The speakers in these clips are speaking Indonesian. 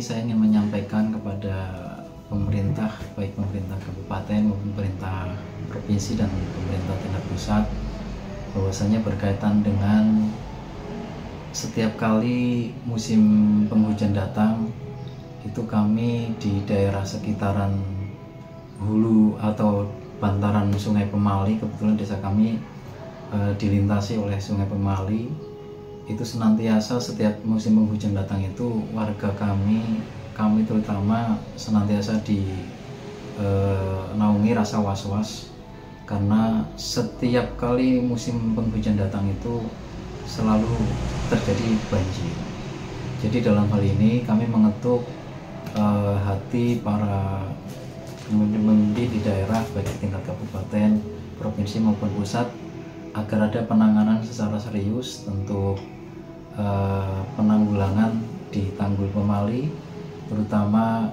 saya ingin menyampaikan kepada pemerintah, baik pemerintah kabupaten maupun pemerintah provinsi dan pemerintah tingkat pusat, bahwasanya berkaitan dengan setiap kali musim penghujan datang, itu kami di daerah sekitaran hulu atau bantaran Sungai Pemali, kebetulan desa kami dilintasi oleh Sungai Pemali, itu senantiasa setiap musim penghujan datang itu warga kami terutama senantiasa naungi rasa was-was, karena setiap kali musim penghujan datang itu selalu terjadi banjir. Jadi dalam hal ini kami mengetuk hati para pemimpin di daerah baik di tingkat kabupaten, provinsi maupun pusat agar ada penanganan secara serius untuk penanggulangan di Tanggul Pemali, terutama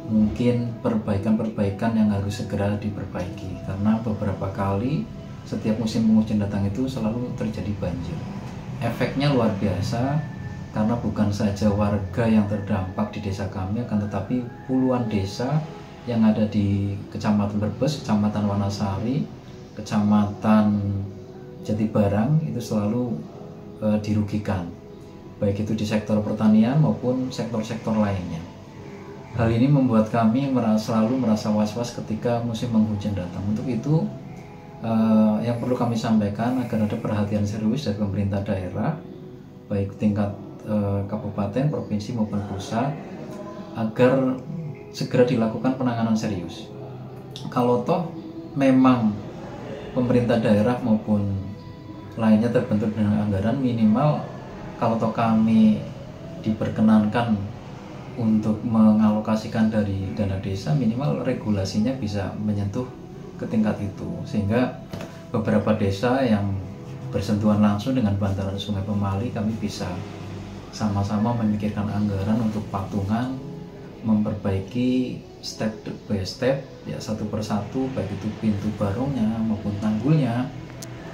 mungkin perbaikan-perbaikan yang harus segera diperbaiki, karena beberapa kali setiap musim penghujan datang itu selalu terjadi banjir. Efeknya luar biasa, karena bukan saja warga yang terdampak di desa kami, akan tetapi puluhan desa yang ada di Kecamatan Brebes, Kecamatan Wanasari, Kecamatan Jatibarang itu selalu dirugikan, baik itu di sektor pertanian maupun sektor-sektor lainnya. Hal ini membuat kami selalu merasa was-was ketika musim penghujan datang. Untuk itu yang perlu kami sampaikan agar ada perhatian serius dari pemerintah daerah, baik tingkat kabupaten, provinsi maupun pusat, agar segera dilakukan penanganan serius. Kalau toh memang pemerintah daerah maupun lainnya terbentur dengan anggaran, minimal kalau toh kami diperkenankan untuk mengalokasikan dari dana desa, minimal regulasinya bisa menyentuh ke tingkat itu, sehingga beberapa desa yang bersentuhan langsung dengan bantaran Sungai Pemali, kami bisa sama-sama memikirkan anggaran untuk patungan memperbaiki step by step, ya satu persatu, baik itu pintu barongnya maupun tanggulnya,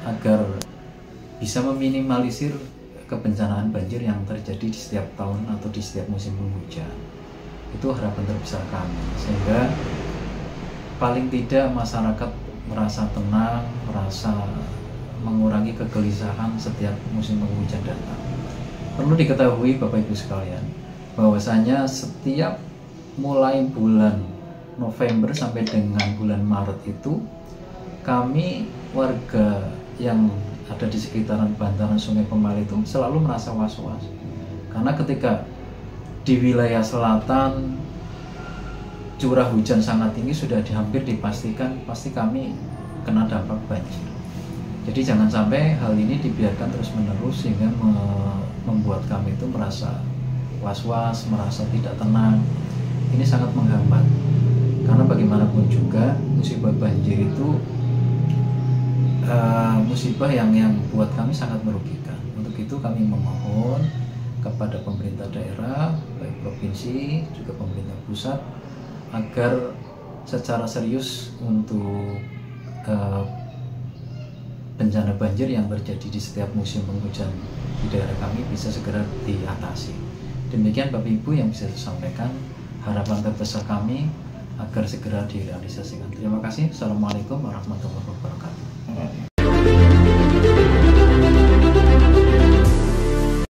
agar bisa meminimalisir kebencanaan banjir yang terjadi di setiap tahun atau di setiap musim penghujan. Itu harapan terbesar kami, sehingga paling tidak masyarakat merasa tenang, merasa mengurangi kegelisahan setiap musim penghujan datang. Perlu diketahui Bapak Ibu sekalian, bahwasanya setiap mulai bulan November sampai dengan bulan Maret itu, kami warga yang ada di sekitaran bantaran Sungai Pemali itu selalu merasa was-was, karena ketika di wilayah selatan curah hujan sangat tinggi, sudah hampir dipastikan pasti kami kena dampak banjir. Jadi jangan sampai hal ini dibiarkan terus-menerus sehingga membuat kami itu merasa was-was, merasa tidak tenang. Ini sangat menghambat, karena bagaimanapun juga musibah banjir itu musibah yang buat kami sangat merugikan. Untuk itu kami memohon kepada pemerintah daerah, baik provinsi juga pemerintah pusat, agar secara serius untuk bencana banjir yang terjadi di setiap musim penghujan di daerah kami bisa segera diatasi. Demikian Bapak Ibu yang bisa saya sampaikan, harapan terbesar kami agar segera direalisasikan. Terima kasih. Assalamualaikum warahmatullahi wabarakatuh.